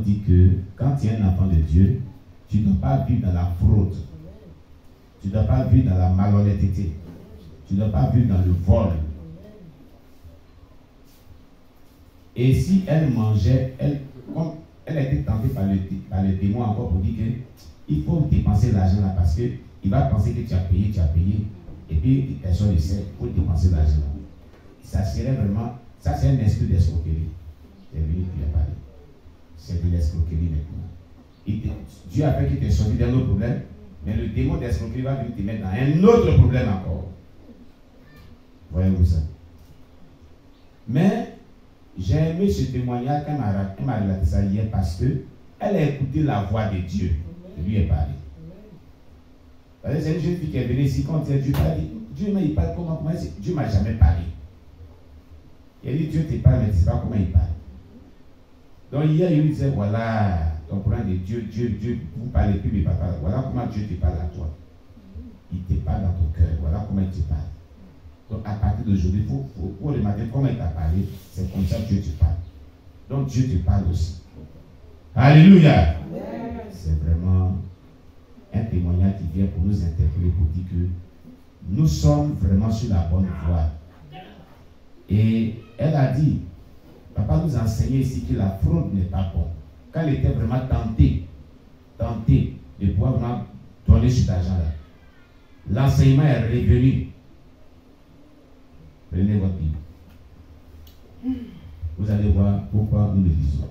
dire que quand tu es un enfant de Dieu, tu ne dois pas vivre dans la fraude. Tu ne dois pas vivre dans la malhonnêteté. Tu ne dois pas vivre dans le vol. Et si elle mangeait, comme elle a été tentée par le démon encore pour dire qu'il faut dépenser l'argent là parce qu'il va penser que tu as payé. Et puis personne ne sait, il faut dépenser l'argent là. Ça serait vraiment, ça c'est un esprit d'escroquerie. C'est venu qui a parlé. C'est de l'escroquerie maintenant. Dieu a fait qu'il te sorti d'un autre problème, mais le démon d'escroquerie va venir te mettre dans un autre problème encore. Voyez-vous ça? Mais j'ai aimé ce témoignage quand elle m'a relaté ça hier parce qu'elle a écouté la voix de Dieu. Je lui ai parlé. Parce que c'est une jeune fille qui est venue ici quand Dieu parle. Dieu il parle comment Dieu ne m'a jamais parlé. Il a dit Dieu te parle, mais tu ne sais pas comment il parle. Donc hier, il lui disait voilà, ton problème de Dieu, vous parlez plus, mais papa, voilà comment Dieu te parle à toi. Il te parle dans ton cœur, voilà comment il te parle. Donc à partir d'aujourd'hui, il faut le matin, comment il t'a parlé, c'est comme ça que Dieu te parle. Donc Dieu te parle aussi. Alléluia. C'est vraiment un témoignage qui vient pour nous interpeller, pour dire que nous sommes vraiment sur la bonne voie. Et elle a dit, papa nous enseignait ici que la fraude n'est pas bonne. Quand elle était vraiment tentée de pouvoir vraiment donner cet argent-là, l'enseignement est revenu. Prenez votre Bible. Vous allez voir pourquoi nous le disons.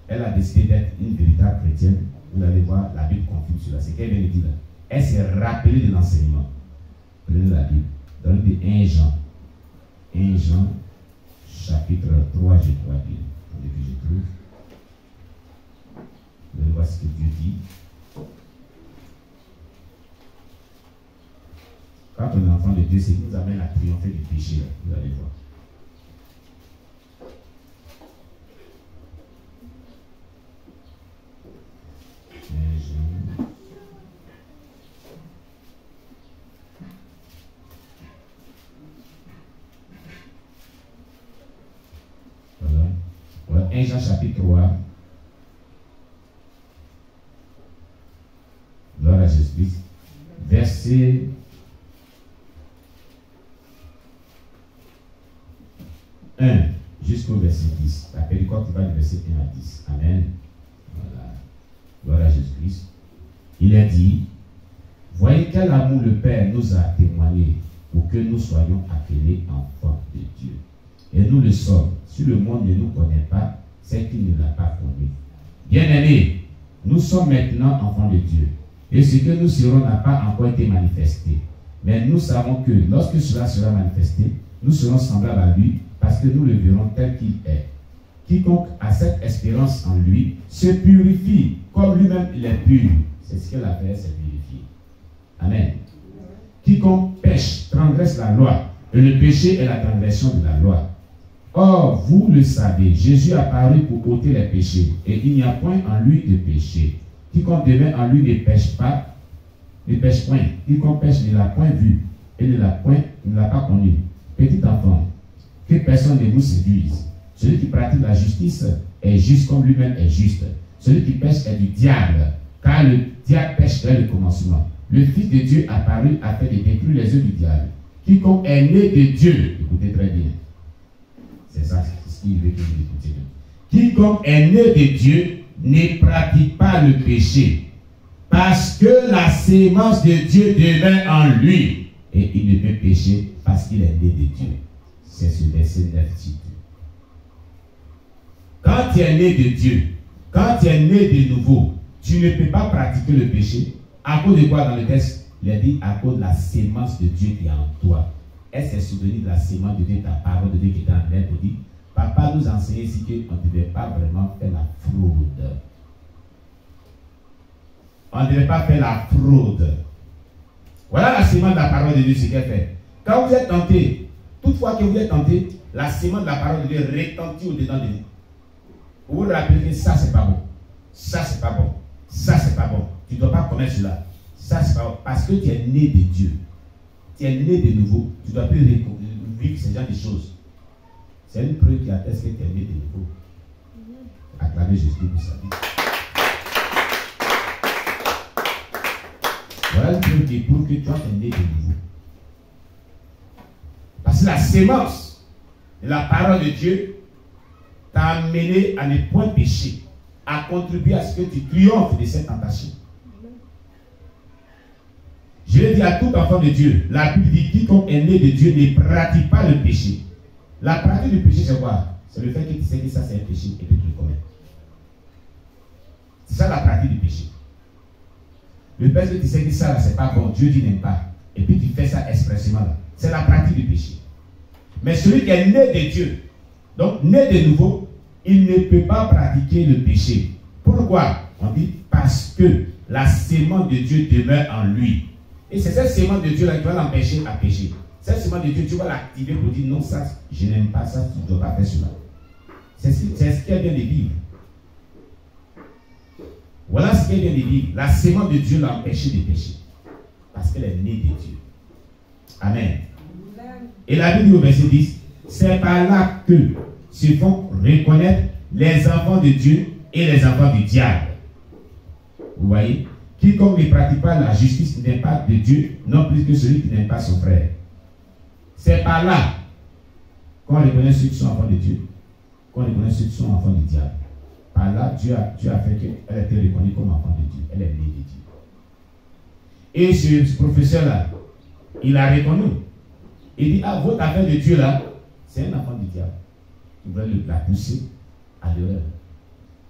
Elle a décidé d'être une véritable chrétienne. Vous allez voir la Bible confirme cela. C'est qu'elle vient de dire là. Elle s'est rappelée de l'enseignement. Prenez la Bible. Dans le livre de 1 Jean. 1 Jean, chapitre 3, je crois bien. Attendez que je trouve. Vous allez voir ce que Dieu dit. Quand on est enfant de Dieu, c'est qu'il nous amène à triompher du péché. Là. Vous allez voir. Voilà. 1 Jean chapitre 3. Gloire à Jésus-Christ. Verset 1 jusqu'au verset 10. La péricorde qui va du verset 1 à 10. Amen. Voilà. Gloire à Jésus-Christ. Il a dit, voyez quel amour le Père nous a témoigné pour que nous soyons appelés enfants de Dieu. Et nous le sommes. Si le monde ne nous connaît pas, c'est qu'il ne l'a pas connu. Bien-aimés, nous sommes maintenant enfants de Dieu. Et ce que nous serons n'a pas encore été manifesté. Mais nous savons que lorsque cela sera manifesté, nous serons semblables à lui parce que nous le verrons tel qu'il est. Quiconque a cette espérance en lui se purifie comme lui-même il est pur. C'est ce qu'elle a fait, c'est purifier. Amen. Quiconque pêche transgresse la loi, et le péché est la transgression de la loi. Or, vous le savez, Jésus a paru pour ôter les péchés, et il n'y a point en lui de péché. Quiconque demeure en lui ne pêche pas, ne pêche point. Quiconque pêche ne l'a point vu, et ne l'a pas connu. Petit enfant, que personne ne vous séduise. Celui qui pratique la justice est juste comme lui-même est juste. Celui qui pêche est du diable, car le diable pêche dès le commencement. Le Fils de Dieu apparu afin de détruire les œuvres du diable. Quiconque est né de Dieu, écoutez très bien. C'est ça, c'est ce qu'il veut que vous écoutiez. Quiconque est né de Dieu ne pratique pas le péché, parce que la sémence de Dieu demeure en lui, et il ne peut pécher parce qu'il est né de Dieu. C'est ce verset 9 titre. Quand tu es né de Dieu, quand tu es né de nouveau, tu ne peux pas pratiquer le péché. À cause de quoi dans le texte? Il a dit à cause de la sémence de Dieu qui est en toi. Elle s'est souvenue de la sémence de Dieu, ta parole de Dieu qui était en elle pour dire, papa nous enseignait ici qu'on ne devait pas vraiment faire la fraude. On ne devait pas faire la fraude. Voilà la sémence de la parole de Dieu, ce qu'elle fait. Quand vous êtes tenté, toutefois que vous êtes tenté, la sémence de la parole de Dieu retentit au-dedans de vous. Vous vous rappelez que ça c'est pas bon. Ça c'est pas bon. Ça c'est pas bon. Tu ne dois pas commettre cela. Ça c'est pas bon. Parce que tu es né de Dieu. Tu es né de nouveau. Tu ne dois plus vivre ce genre de choses. C'est une preuve qui atteste que tu es né de nouveau. acclamer Jésus pour sa vie. Voilà le truc qui prouve que toi, tu es né de nouveau. Parce que la sémence de la parole de Dieu t'a amené à ne point pécher, à contribuer à ce que tu triomphes de cette tentation. Je le dis à tout enfant de Dieu, la Bible dit quiconque est né de Dieu ne pratique pas le péché. La pratique du péché, c'est quoi? C'est le fait que tu sais que ça c'est un péché et que tu le commets. C'est ça la pratique du péché. Le fait que tu sais que ça c'est pas bon, Dieu dit n'aime pas, et puis tu fais ça expressément. C'est la pratique du péché. Mais celui qui est né de Dieu, donc né de nouveau, il ne peut pas pratiquer le péché. Pourquoi? On dit parce que la sémence de Dieu demeure en lui. Et c'est cette sémence de Dieu là qui va l'empêcher à pécher. Cette sémence de Dieu, tu vas l'activer pour dire non, ça, je n'aime pas ça, tu ne dois pas faire cela. C'est ce qui est bien de vivre. Voilà ce qui est bien de vivre. La sémence de Dieu l'a empêché de pécher. Parce qu'elle est née de Dieu. Amen. Et la Bible dit au verset 10, c'est par là que se font reconnaître les enfants de Dieu et les enfants du diable. Vous voyez? Quiconque ne pratique pas la justice n'est pas de Dieu, non plus que celui qui n'aime pas son frère. C'est par là qu'on reconnaît ceux qui sont enfants de Dieu, qu'on reconnaît ceux qui sont enfants du diable. Par là, Dieu a fait qu'elle a été reconnue comme enfant de Dieu. Elle est née de Dieu. Et ce professeur-là, il a reconnu. Il dit, ah, votre affaire de Dieu là, c'est un enfant du diable. Il veut la pousser à l'erreur.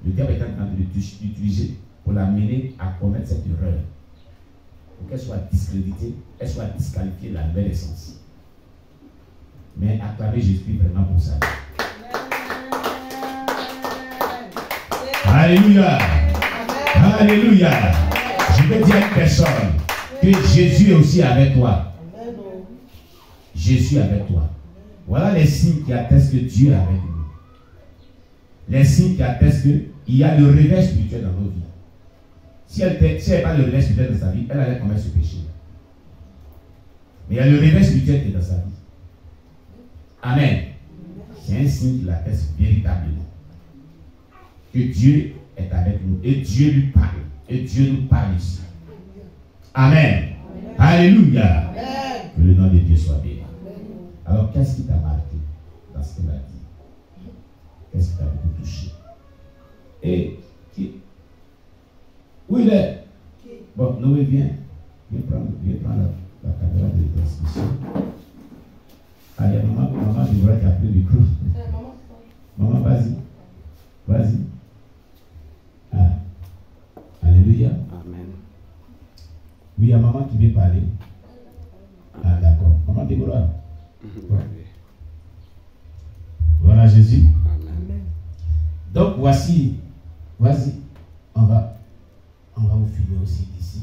Le diable est en train de l'utiliser pour l'amener à commettre cette erreur. Pour qu'elle soit discréditée, elle soit disqualifiée de la nouvelle essence. Mais acclamez Jésus vraiment pour ça. Alléluia. Alléluia. Je veux dire à une personne que Jésus est aussi avec toi. Jésus est avec toi. Voilà les signes qui attestent que Dieu est avec nous. Les signes qui attestent qu'il y a le réveil spirituel dans nos vies. Si elle n'est pas le réveil spirituel dans sa vie, elle allait commettre ce péché. Mais il y a le réveil spirituel qui est dans sa vie. Amen. C'est un signe qui l'atteste véritablement. Que Dieu est avec nous. Et Dieu lui parle. Et Dieu nous parle ici. Amen. Alléluia. Que le nom de Dieu soit béni. Alors, qu'est-ce qui t'a marqué dans ce qu'elle a dit? Qu'est-ce qui t'a beaucoup touché? Et qui? Où il est? Bon, Noé, viens. Viens prendre la caméra de transmission. Allez, maman devrait qui a pris le micro. Maman, vas-y. Vas-y. Ah. Alléluia. Amen. Oui, il y a maman qui veut parler. Ah, d'accord. Maman Déborah. Voilà Jésus. Amen. Donc voici, vas-y, on va vous filmer aussi d'ici.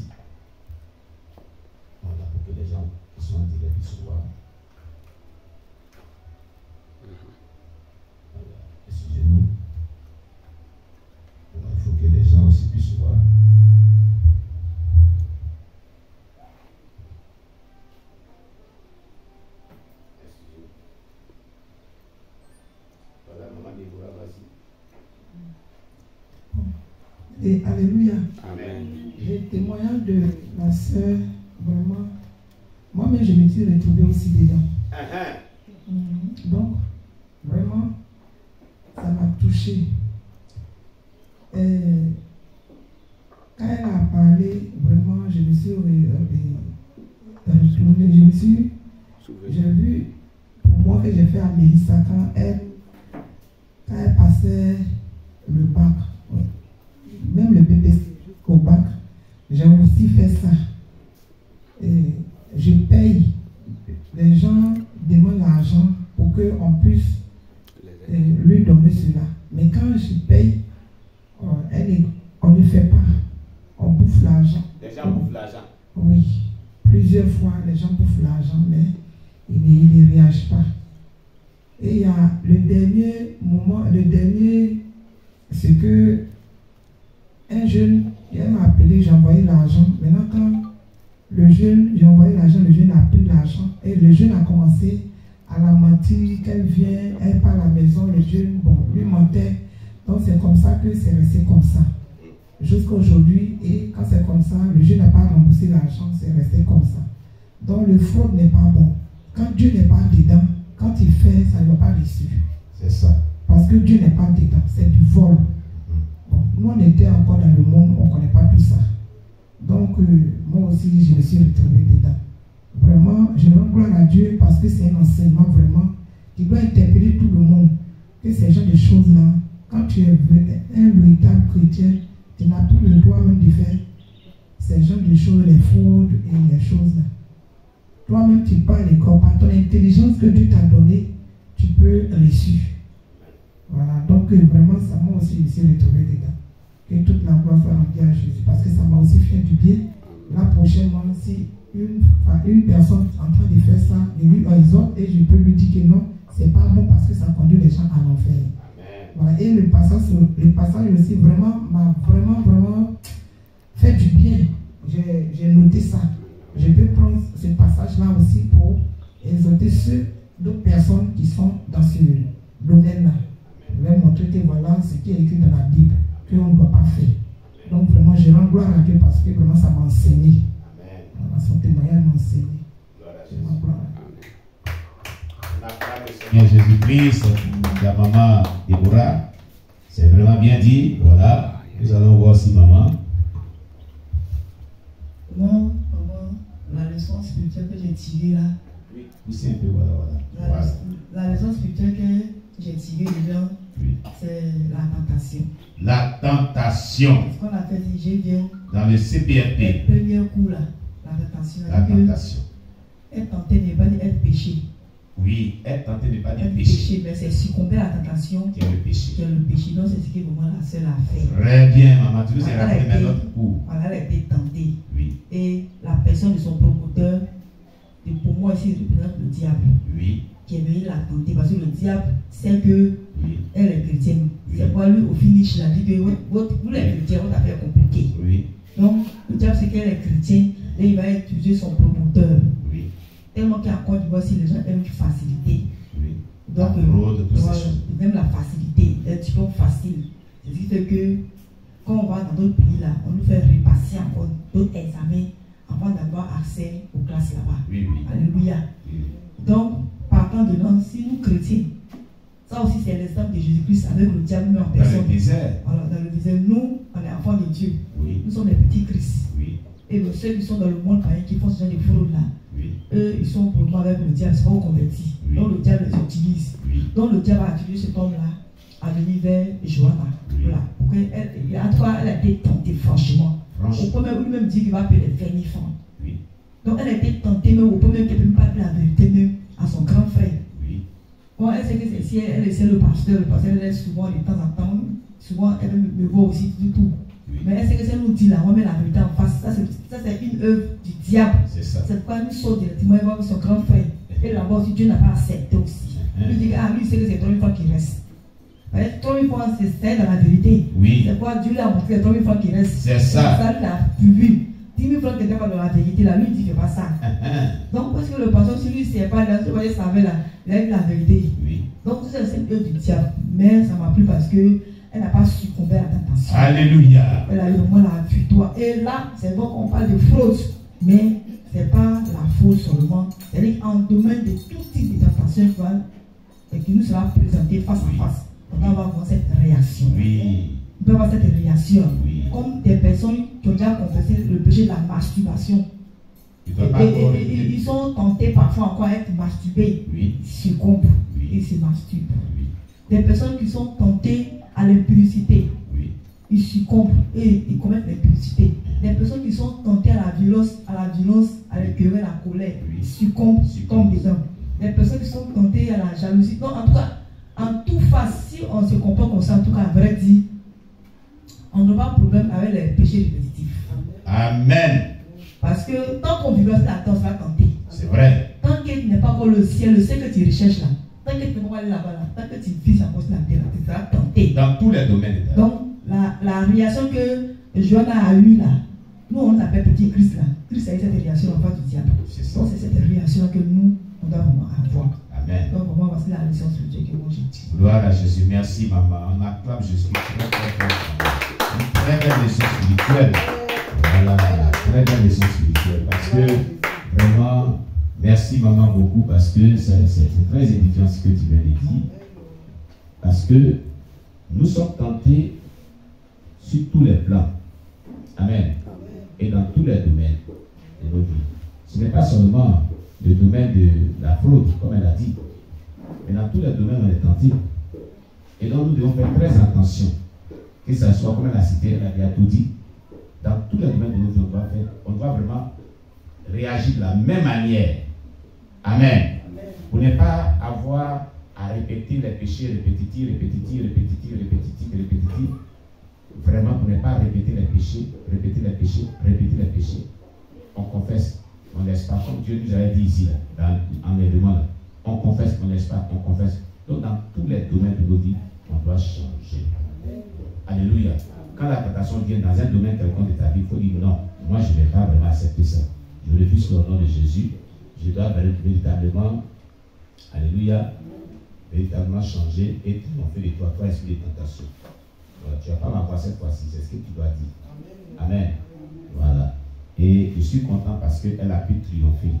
Voilà, pour que les gens qui sont en direct puissent voir. Voilà, excusez-nous. Voilà, il faut que les gens aussi puissent voir. Et alléluia. Amen. Le témoignage de ma soeur, vraiment, moi-même je me suis retrouvée aussi dedans. Donc, vraiment, ça m'a touchée. Quand elle a parlé, vraiment, je me suis retournée, j'ai vu, pour moi, que j'ai fait à Mélissa quand elle passait le bac. Même le PPC au bac, j'ai aussi fait ça. Et je paye. Les gens demandent l'argent pour qu'on puisse lui donner cela. Mais quand je paye, on ne fait pas. On bouffe l'argent. Les gens bouffent l'argent. Oui. Plusieurs fois, les gens bouffent l'argent, mais ils ne réagissent pas. Et il y a le dernier moment, c'est que un jeune, il m'a appelé, j'ai envoyé l'argent. Maintenant, quand j'ai envoyé l'argent, le jeune a pris l'argent. Et le jeune a commencé à la mentir qu'elle vient, elle part à la maison. Le jeune, lui mentait Donc c'est comme ça que c'est resté comme ça. Jusqu'à aujourd'hui, et quand c'est comme ça, le jeu n'a pas remboursé l'argent, c'est resté comme ça. Donc le fraude n'est pas bon. Quand Dieu n'est pas dedans, quand il fait, ça ne va pas réussir. C'est ça. Parce que Dieu n'est pas dedans, c'est du vol. Bon, nous on était encore dans le monde, on ne connaît pas tout ça. Donc moi aussi, je me suis retrouvé dedans. Vraiment, je rends gloire à Dieu parce que c'est un enseignement vraiment qui doit interpeller tout le monde. Que ces genres de choses-là, quand tu es un véritable chrétien, tu n'as plus le droit même de faire ces genres de choses, les fraudes et les choses là. Toi-même, tu parles les corps, par ton intelligence que Dieu t'a donnée, tu peux réussir. Voilà, donc vraiment, ça m'a aussi retrouvé dedans. Que toute la gloire soit rendue à Jésus, parce que ça m'a aussi fait du bien. Là, prochainement, si une personne en train de faire ça, je lui exhorte et je peux lui dire que non, c'est pas bon parce que ça conduit les gens à l'enfer. Voilà, et le passage aussi m'a vraiment fait du bien. J'ai noté ça. Je peux prendre ce passage-là aussi pour exhorter d'autres personnes qui sont dans ce domaine-là. Je vais montrer que voilà ce qui est écrit dans la Bible, qu'on ne doit pas faire. Donc vraiment, je rends gloire à Dieu parce que vraiment ça m'a enseigné. Voilà, son témoignage m'a enseigné. Je rends gloire à Dieu. Seigneur Jésus-Christ, la maman Déborah, c'est vraiment bien dit. Voilà, nous allons voir si maman. Moi, maman, la leçon spirituelle que j'ai tirée là. Oui, poussez un peu, voilà. La leçon spirituelle que j'ai tirée déjà, oui, c'est la tentation. La tentation. Ce qu'on a fait, j'ai bien. Dans le CPRP. Le premier coup là, la tentation. La tentation. Être tenté n'est pas être péché. Oui, être tenté n'est pas être péché. Mais c'est succomber à la tentation qui est le péché. Donc c'est ce qui est vraiment la seule affaire. Très bien, maman. Tu nous as rappelé maintenant notre cours. Voilà, elle a été tentée. Oui. Et la personne de son promoteur, pour moi ici, représente le diable. Oui. Qui est venu la tenter. Parce que le diable sait que oui, elle est chrétienne. Oui. C'est pourquoi lui, au finish, il a dit que vous les chrétiens, votre affaire est compliquée. Oui. Donc, le diable sait qu'elle est chrétienne et il va utiliser son promoteur. Oui. Tellement qu'à Côte d'Ivoire, si les gens aiment une facilité. Oui. Donc, ils aiment la facilité, un petit peu facile. Ce qui fait que quand on va dans d'autres pays là, on nous fait repasser encore d'autres examens avant d'avoir accès aux classes là-bas. Oui, oui. Alléluia. Oui. Donc, partant de là, si nous chrétiens, ça aussi c'est l'exemple de Jésus-Christ avec le diable en personne. Dans le désert. Alors, dans le désert, nous, on est enfants de Dieu. Oui. Nous sommes des petits Christ. Oui. Et ceux qui sont dans le monde païen, qui font ce genre de fraude là, oui, eux, ils sont pour le moment avec le diable, ils sont pas convertis. Oui. Donc le diable les utilise. Oui. Donc le diable a utilisé cet homme-là à venir vers Johanna. Oui. Voilà. Pour qu'elle, en tout cas, elle a été tentée franchement. Au premier, lui-même dit qu'il va appeler les vernifants. Oui. Donc elle a été tentée, mais au premier, qu'elle ne peut pas dire la vérité même à son grand frère. Oui. Bon, elle sait que si elle essaie le pasteur elle est souvent de temps en temps, souvent elle me voit aussi du tout. Oui. Mais elle sait que si elle nous dit là, on met la vérité en face. Ça c'est une œuvre du diable. C'est ça. C'est pourquoi nous saute directement et voir son grand frère. Et là-bas aussi, Dieu n'a pas accepté aussi. Lui dit, lui sait que c'est 3 000 fois qu'il reste. 3 000 fois, c'est dans la vérité. Oui. C'est pourquoi Dieu lui a montré les 3 000 fois qu'il reste. C'est ça. Ça lui a vu. 10 000 fois qu'il n'était pas dans la vérité, là, lui il dit qu'il ne fait pas ça. Donc, parce que le pasteur, si lui ne sait pas, là, il savait là, il a eu la vérité. Oui. Donc, tout ça, c'est une œuvre du diable. Mais ça m'a plu parce que elle n'a pas succombé à la tentation. Alléluia. Elle a eu vraiment la victoire. Et là, c'est bon qu'on parle de fraude. Mais ce n'est pas la fraude seulement. C'est-à-dire qu'en domaine de tout type de tentation et qui nous sera présenté face à face, on va avoir cette réaction. Oui. On peut avoir cette réaction. Oui. Comme des personnes qui ont déjà confessé le péché de la masturbation. Ils sont tentés parfois encore à être masturbés. Oui. Ils succombent. Oui. Ils se masturbent. Oui. Des personnes qui sont tentées à l'impudicité. Oui. Ils succombent et ils commettent l'impudicité. Des personnes qui sont tentées à la violence, à la querelle, à la colère, oui. Succombent, tombent dedans. Des personnes qui sont tentées à la jalousie. Donc, en tout cas, en tout face, si on se comporte comme ça, en tout cas, à vrai dire, on n'a pas de problème avec les péchés répétitifs. Amen. Parce que tant qu'on vivra là, on sera tenté. C'est vrai. Tant qu'il n'est pas encore le ciel que tu recherches là, tant que tu ne peux pas aller là-bas, là, tant que tu vis en poste la terre, tu seras tenté. Dans tous les domaines. Donc, la réaction que Johanna a eue là, nous on l'appelle petit Christ là. Christ a eu cette réaction en face du diable. Donc c'est cette réaction que nous, on doit vraiment avoir. Amen. Donc, vraiment, voici la leçon spirituelle que moi j'ai dit. Gloire à Jésus. Merci, maman. On acclame Jésus. Une très belle leçon spirituelle. Voilà, très belle leçon spirituelle. Parce que, vraiment, merci, maman, beaucoup. Parce que c'est très édifiant ce que tu viens de dire. Parce que nous sommes tentés sur tous les plans. Amen. Et dans tous les domaines de nos vies. Ce n'est pas seulement le domaine de la fraude, comme elle a dit, mais dans tous les domaines, on est tenté. Et donc, nous devons faire très attention. Que ce soit, comme elle a cité, elle a tout dit, dans tous les domaines de nos vies, on doit vraiment réagir de la même manière. Amen. Pour ne pas avoir à répéter les péchés répétitifs. Vraiment, pour ne pas répéter les péchés, répéter les péchés. On confesse, on laisse pas. Comme Dieu nous avait dit ici, en les demandes, on confesse, on laisse pas, on confesse. Donc, dans tous les domaines de nos vies, on doit changer. Alléluia. Quand la tentation vient dans un domaine quelconque de ta vie, il faut dire non, moi je ne vais pas vraiment accepter ça. Je refuse le nom de Jésus. Je dois véritablement, alléluia, véritablement changer et triompher de toi, esprit de tentation. Voilà, tu ne vas pas m'avoir cette fois-ci, c'est ce que tu dois dire. Amen. Voilà. Et je suis content parce qu'elle a pu triompher.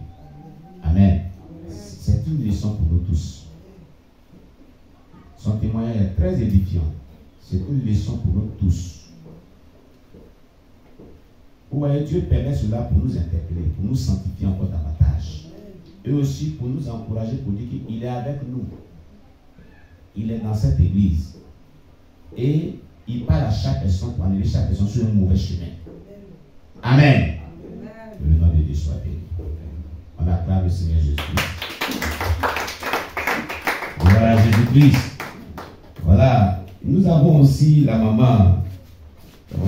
Amen. C'est une leçon pour nous tous. Son témoignage est très édifiant. C'est une leçon pour nous tous. Vous voyez, Dieu permet cela pour nous interpeller, pour nous sanctifier encore davantage. Et aussi pour nous encourager, pour dire qu'il est avec nous. Il est dans cette église. Et il parle à chaque personne pour enlever chaque personne sur un mauvais chemin. Amen. Que le nom de Dieu soit béni. On acclame le Seigneur Jésus-Christ. Voilà Jésus-Christ. Voilà. Nous avons aussi la maman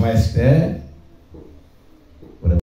Esther.